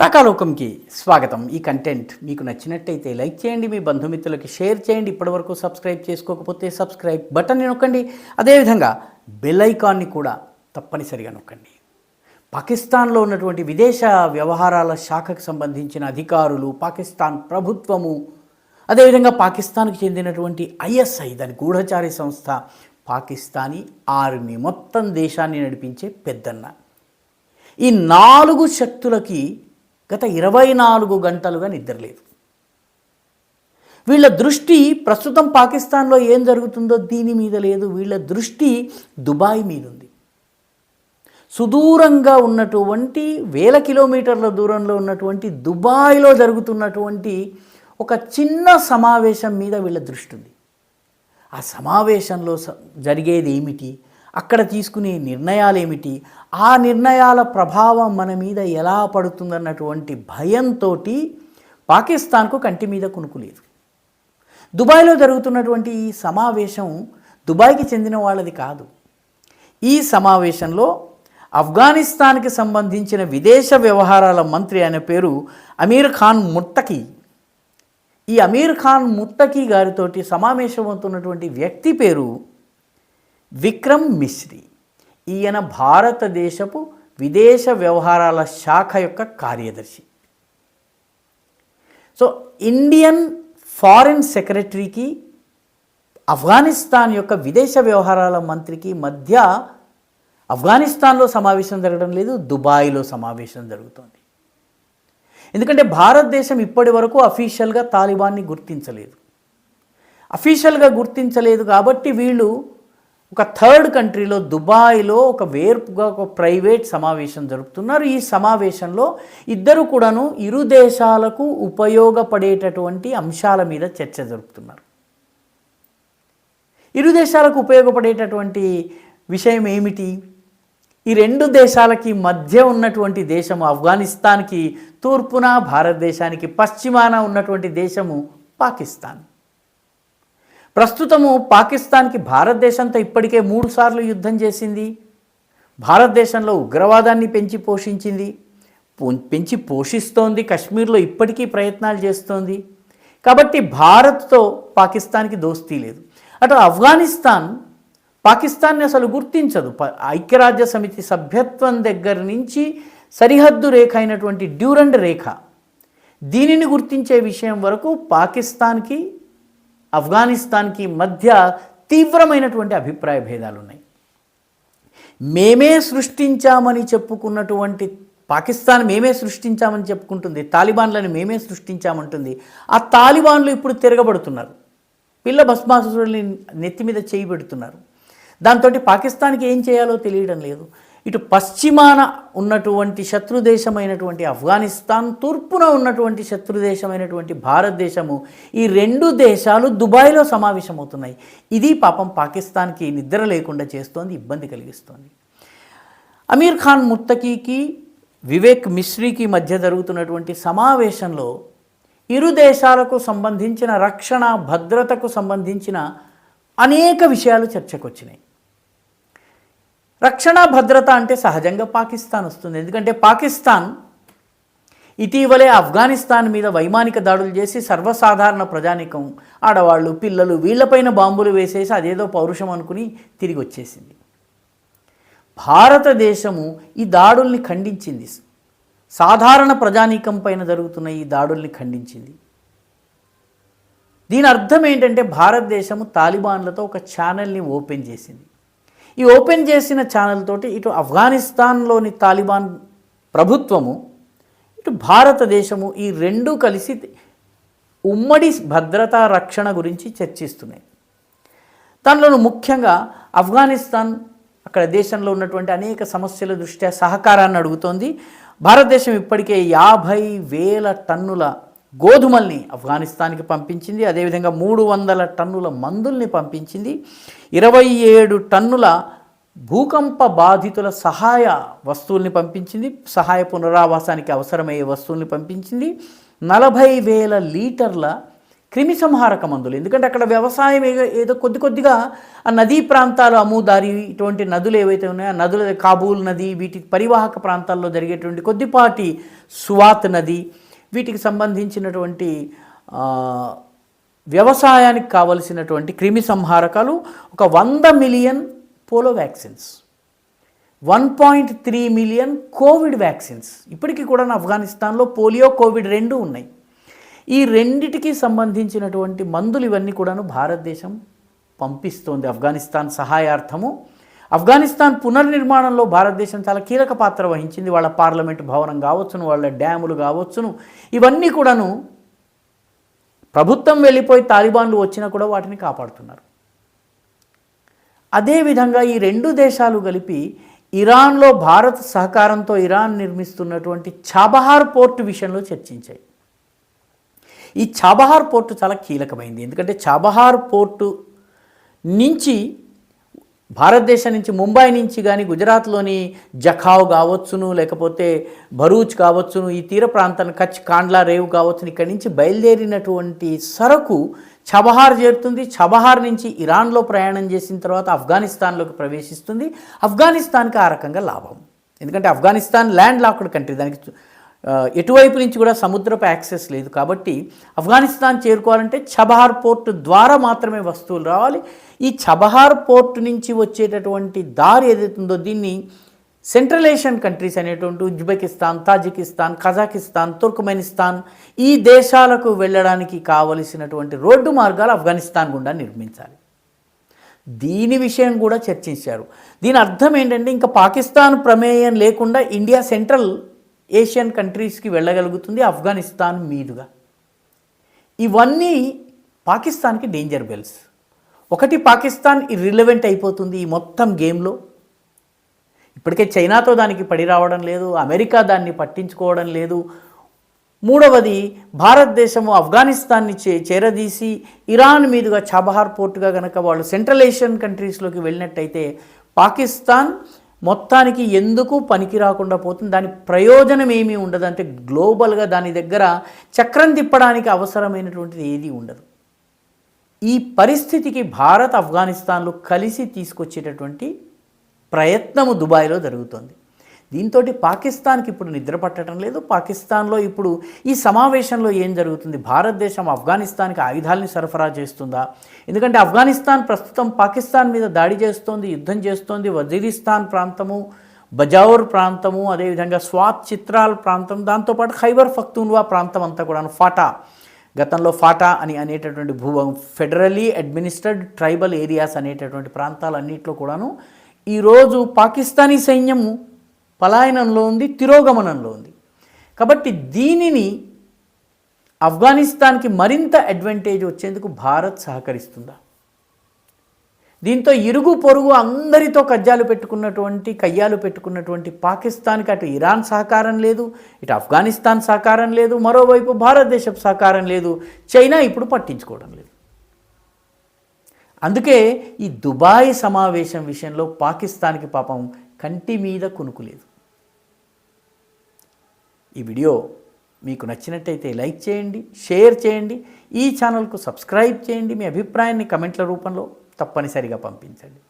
రాకాలోకంకి స్వాగతం. ఈ కంటెంట్ మీకు నచ్చినట్టయితే లైక్ చేయండి, మీ బంధుమిత్రులకి షేర్ చేయండి. ఇప్పటివరకు సబ్స్క్రైబ్ చేసుకోకపోతే సబ్స్క్రైబ్ బటన్ని నొక్కండి. అదేవిధంగా బెల్ ఐకాన్ని కూడా తప్పనిసరిగా నొక్కండి. పాకిస్తాన్లో ఉన్నటువంటి విదేశ వ్యవహారాల శాఖకు సంబంధించిన అధికారులు, పాకిస్తాన్ ప్రభుత్వము, అదేవిధంగా పాకిస్తాన్కి చెందినటువంటి ఐఎస్ఐ, దాని గూఢచారి సంస్థ, పాకిస్తానీ ఆర్మీ, మొత్తం దేశాన్ని నడిపించే పెద్దన్న, ఈ 4 శక్తులకి గత 24 గంటలుగా నిద్రలేదు. వీళ్ళ దృష్టి ప్రస్తుతం పాకిస్తాన్లో ఏం జరుగుతుందో దీని మీద లేదు. వీళ్ళ దృష్టి దుబాయ్ మీద ఉంది. సుదూరంగా ఉన్నటువంటి వేల కిలోమీటర్ల దూరంలో ఉన్నటువంటి దుబాయ్లో జరుగుతున్నటువంటి ఒక చిన్న సమావేశం మీద వీళ్ళ దృష్టి ఉంది. ఆ సమావేశంలో జరిగేది ఏమిటి, అక్కడ తీసుకునే నిర్ణయాలు ఏమిటి, ఆ నిర్ణయాల ప్రభావం మన మీద ఎలా పడుతుందన్నటువంటి భయంతో పాకిస్తాన్కు కంటి మీద కునుకు లేదు. దుబాయ్లో జరుగుతున్నటువంటి ఈ సమావేశం దుబాయ్కి చెందిన వాళ్ళది కాదు. ఈ సమావేశంలో ఆఫ్ఘనిస్తాన్కి సంబంధించిన విదేశ వ్యవహారాల మంత్రి, ఆయన పేరు అమీర్ ఖాన్ ముత్తకి. ఈ అమీర్ ఖాన్ ముత్తకి గారితోటి సమావేశమవుతున్నటువంటి వ్యక్తి పేరు విక్రమ్ మిశ్రీ. ఈయన భారతదేశపు విదేశ వ్యవహారాల శాఖ యొక్క కార్యదర్శి. సో ఇండియన్ ఫారిన్ సెక్రటరీకి ఆఫ్ఘనిస్తాన్ యొక్క విదేశ వ్యవహారాల మంత్రికి మధ్య ఆఫ్ఘనిస్తాన్లో సమావేశం జరగడం లేదు, దుబాయ్లో సమావేశం జరుగుతోంది. ఎందుకంటే భారతదేశం ఇప్పటి వరకు అఫీషియల్గా తాలిబాన్ని గుర్తించలేదు. అఫీషియల్గా గుర్తించలేదు కాబట్టి వీళ్ళు ఒక థర్డ్ కంట్రీలో, దుబాయ్లో ఒక వేర్పుగా ఒక ప్రైవేట్ సమావేశం జరుపుతున్నారు. ఈ సమావేశంలో ఇద్దరు కూడాను ఇరు దేశాలకు ఉపయోగపడేటటువంటి అంశాల మీద చర్చ జరుపుతున్నారు. ఇరు దేశాలకు ఉపయోగపడేటటువంటి విషయం ఏమిటి? ఈ రెండు దేశాలకి మధ్య ఉన్నటువంటి దేశము ఆఫ్ఘనిస్తాన్కి తూర్పున, భారతదేశానికి పశ్చిమాన ఉన్నటువంటి దేశము పాకిస్తాన్. ప్రస్తుతము పాకిస్తాన్కి భారతదేశంతో ఇప్పటికే 3 సార్లు యుద్ధం చేసింది. భారతదేశంలో ఉగ్రవాదాన్ని పెంచి పోషిస్తోంది. కశ్మీర్లో ఇప్పటికీ ప్రయత్నాలు చేస్తోంది. కాబట్టి భారత్తో పాకిస్తాన్కి దోస్తీ లేదు. అటు ఆఫ్ఘనిస్తాన్ పాకిస్తాన్ని అసలు గుర్తించదు. ఐక్యరాజ్య సమితి సభ్యత్వం దగ్గర నుంచి సరిహద్దు రేఖ అయినటువంటి డ్యూరండ్ రేఖ, దీనిని గుర్తించే విషయం వరకు పాకిస్తాన్కి ఆఫ్ఘనిస్తాన్కి మధ్య తీవ్రమైనటువంటి అభిప్రాయ భేదాలు ఉన్నాయి. మేమే సృష్టించామని చెప్పుకున్నటువంటి పాకిస్తాన్ మేమే సృష్టించామని చెప్పుకుంటుంది, తాలిబాన్లను మేమే సృష్టించామంటుంది. ఆ తాలిబాన్లు ఇప్పుడు తిరగబడుతున్నారు, పిల్ల భస్మాసురుల్ని నెత్తి మీద చేయి పెడుతున్నారు. దాంతో పాకిస్తాన్కి ఏం చేయాలో తెలియడం లేదు. ఇటు పశ్చిమాన ఉన్నటువంటి శత్రుదేశమైనటువంటి ఆఫ్ఘనిస్తాన్, తూర్పున ఉన్నటువంటి శత్రుదేశమైనటువంటి భారతదేశము, ఈ 2 దేశాలు దుబాయ్లో సమావేశమవుతున్నాయి. ఇది పాపం పాకిస్తాన్కి నిద్ర లేకుండా చేస్తోంది, ఇబ్బంది కలిగిస్తోంది. అమీర్ ఖాన్ ముత్తకీకి వివేక్ మిశ్రీకి మధ్య జరుగుతున్నటువంటి సమావేశంలో ఇరు దేశాలకు సంబంధించిన రక్షణ, భద్రతకు సంబంధించిన అనేక విషయాలు చర్చకు వచ్చినాయి. రక్షణ, భద్రత అంటే సహజంగా పాకిస్తాన్ వస్తుంది. ఎందుకంటే పాకిస్తాన్ ఇటీవలే ఆఫ్ఘనిస్తాన్ మీద వైమానిక దాడులు చేసి సర్వసాధారణ ప్రజానికం, ఆడవాళ్ళు, పిల్లలు, వీళ్లపైన బాంబులు వేసేసి అదేదో పౌరుషం అనుకుని తిరిగి వచ్చేసింది. భారతదేశము ఈ దాడుల్ని ఖండించింది. సాధారణ ప్రజానీకం పైన జరుగుతున్న ఈ దాడుల్ని ఖండించింది. దీని అర్థం ఏంటంటే భారతదేశము తాలిబాన్లతో ఒక ఛానల్ని ఓపెన్ చేసింది. ఈ ఓపెన్ చేసిన ఛానల్ తోటి ఇటు ఆఫ్ఘనిస్తాన్లోని తాలిబాన్ ప్రభుత్వము, ఇటు భారతదేశము, ఈ 2 కలిసి ఉమ్మడి భద్రతా రక్షణ గురించి చర్చిస్తున్నాయి. దానిలో ముఖ్యంగా ఆఫ్ఘనిస్తాన్ అక్కడ దేశంలో ఉన్నటువంటి అనేక సమస్యల దృష్ట్యా సహకారాన్ని అడుగుతోంది. భారతదేశం ఇప్పటికే 50,000 టన్నుల గోధుమల్ని ఆఫ్ఘనిస్తాన్కి పంపించింది. అదేవిధంగా 300 టన్నుల మందుల్ని పంపించింది. 27 టన్నుల భూకంప బాధితుల సహాయ వస్తువుల్ని పంపించింది. సహాయ పునరావాసానికి అవసరమయ్యే వస్తువుల్ని పంపించింది. 40,000 లీటర్ల క్రిమి సంహారక మందులు. ఎందుకంటే అక్కడ వ్యవసాయం ఏదో కొద్దిగా ఆ నదీ ప్రాంతాలు, అమూదారి ఇటువంటి నదులు ఏవైతే ఉన్నాయో ఆ నదుల, కాబూల్ నది, వీటి పరివాహక ప్రాంతాల్లో జరిగేటువంటి కొద్దిపాటి సువాత్ నది, వీటికి సంబంధించినటువంటి వ్యవసాయానికి కావలసినటువంటి క్రిమి సంహారకాలు ఒక 100 million polo vaccines, 1.3 million Covid vaccines. ఇప్పటికీ కూడా ఆఫ్ఘనిస్తాన్లో పోలియో, కోవిడ్ రెండు ఉన్నాయి. ఈ రెండిటికి సంబంధించినటువంటి మందులు ఇవన్నీ కూడాను భారతదేశం పంపిస్తోంది ఆఫ్ఘనిస్తాన్ సహాయార్థము. ఆఫ్ఘనిస్తాన్ పునర్నిర్మాణంలో భారతదేశం చాలా కీలక పాత్ర వహించింది. వాళ్ళ పార్లమెంటు భవనం కావచ్చును, వాళ్ళ డ్యాములు కావచ్చును, ఇవన్నీ కూడాను ప్రభుత్వం వెళ్ళిపోయి తాలిబాన్లు వచ్చినా కూడా వాటిని కాపాడుతున్నారు. అదేవిధంగా ఈ రెండు దేశాలు కలిపి ఇరాన్లో భారత్ సహకారంతో ఇరాన్ నిర్మిస్తున్నటువంటి చాబహార్ పోర్టు విషయంలో చర్చించాయి. ఈ చాబహార్ పోర్టు చాలా కీలకమైంది. ఎందుకంటే చాబహార్ పోర్టు నుంచి భారతదేశం నుంచి, ముంబై నుంచి కానీ, గుజరాత్లోని జఖావ్ కావచ్చును, లేకపోతే భరూచ్ కావచ్చును, ఈ తీర ప్రాంతాన్ని కచ్, కాండ్లా, రేవు కావచ్చును, ఇక్కడి నుంచి బయలుదేరినటువంటి సరకు చాబహార్ చేరుతుంది. చాబహార్ నుంచి ఇరాన్లో ప్రయాణం చేసిన తర్వాత ఆఫ్ఘనిస్తాన్లోకి ప్రవేశిస్తుంది. ఆఫ్ఘనిస్తాన్కి ఆ రకంగా లాభం. ఎందుకంటే ఆఫ్ఘనిస్తాన్ ల్యాండ్ లాక్డ్ కంట్రీ, దానికి ఎటువైపు నుంచి కూడా సముద్రపు యాక్సెస్ లేదు. కాబట్టి ఆఫ్ఘనిస్తాన్ చేరుకోవాలంటే చబహార్ పోర్టు ద్వారా మాత్రమే వస్తువులు రావాలి. ఈ చబహార్ పోర్టు నుంచి వచ్చేటటువంటి దారి ఏదైతుందో దీన్ని సెంట్రల్ ఏషియన్ కంట్రీస్ అనేటువంటి ఉజ్బెకిస్తాన్, తాజికిస్తాన్, కజాకిస్తాన్, తుర్క్మెనిస్తాన్ ఈ దేశాలకు వెళ్ళడానికి కావలసినటువంటి రోడ్డు మార్గాలు ఆఫ్ఘనిస్తాన్ గుండా నిర్మించాలి. దీని విషయం కూడా చర్చించారు. దీని అర్థం ఏంటంటే ఇంకా పాకిస్తాన్ ప్రమేయం లేకుండా ఇండియా సెంట్రల్ ఏషియన్ కంట్రీస్కి వెళ్ళగలుగుతుంది ఆఫ్ఘనిస్తాన్ మీదుగా. ఇవన్నీ పాకిస్తాన్కి డేంజర్ బెల్స్. ఒకటి, పాకిస్తాన్ ఇర్రిలవెంట్ అయిపోతుంది ఈ మొత్తం గేమ్లో. ఇప్పటికే చైనాతో దానికి పడి రావడం లేదు, అమెరికా దాన్ని పట్టించుకోవడం లేదు. మూడవది, భారతదేశము ఆఫ్ఘనిస్తాన్ని చేరదీసి ఇరాన్ మీదుగా చాబహార్ పోర్టుగా కనుక వాళ్ళు సెంట్రల్ ఏషియన్ కంట్రీస్లోకి వెళ్ళినట్టయితే పాకిస్తాన్ మొత్తానికి ఎందుకు పనికి రాకుండా పోతుంది. దాని ప్రయోజనం ఏమీ ఉండదు. అంటే గ్లోబల్గా దాని దగ్గర చక్రం తిప్పడానికి అవసరమైనటువంటిది ఏది ఉండదు. ఈ పరిస్థితికి భారత్, ఆఫ్ఘనిస్తాన్లు కలిసి తీసుకొచ్చేటటువంటి ప్రయత్నము దుబాయ్లో జరుగుతుంది. దీంతో పాకిస్తాన్కి ఇప్పుడు నిద్ర పట్టడం లేదు. పాకిస్తాన్లో ఇప్పుడు ఈ సమావేశంలో ఏం జరుగుతుంది, భారతదేశం ఆఫ్ఘనిస్తాన్కి ఆయుధాలని సరఫరా చేస్తుందా? ఎందుకంటే ఆఫ్ఘనిస్తాన్ ప్రస్తుతం పాకిస్తాన్ మీద దాడి చేస్తోంది, యుద్ధం చేస్తోంది. వజీరిస్తాన్ ప్రాంతము, బజౌర్ ప్రాంతము, అదేవిధంగా స్వాత్ చిత్రాల్ ప్రాంతం, దాంతోపాటు ఖైబర్ పఖ్తూన్వా ప్రాంతం అంతా కూడా ఫాటా, గతంలో ఫాటా అని అనేటటువంటి ఫెడరలీ అడ్మినిస్టర్డ్ ట్రైబల్ ఏరియాస్ అనేటటువంటి ప్రాంతాలన్నింటిలో కూడాను ఈరోజు పాకిస్తానీ సైన్యము పలాయనంలో ఉంది, తిరోగమనంలో ఉంది. కాబట్టి దీనిని ఆఫ్ఘనిస్తాన్కి మరింత అడ్వాంటేజ్ వచ్చేందుకు భారత్ సహకరిస్తుందా? దీంతో ఇరుగు పొరుగు అందరితో కయ్యాలు పెట్టుకున్నటువంటి పాకిస్తాన్కి అటు ఇరాన్ సహకారం లేదు, ఇటు ఆఫ్ఘనిస్తాన్ సహకారం లేదు, మరోవైపు భారతదేశం సహకారం లేదు, చైనా ఇప్పుడు పట్టించుకోవడం లేదు. అందుకే ఈ దుబాయ్ సమావేశం విషయంలో పాకిస్తాన్కి పాపం కంటి మీద కునుకు లేదు. ఈ వీడియో మీకు నచ్చినట్టయితే లైక్ చేయండి, షేర్ చేయండి, ఈ ఛానల్కు సబ్స్క్రైబ్ చేయండి. మీ అభిప్రాయాన్ని కమెంట్ల రూపంలో తప్పనిసరిగా పంపించండి.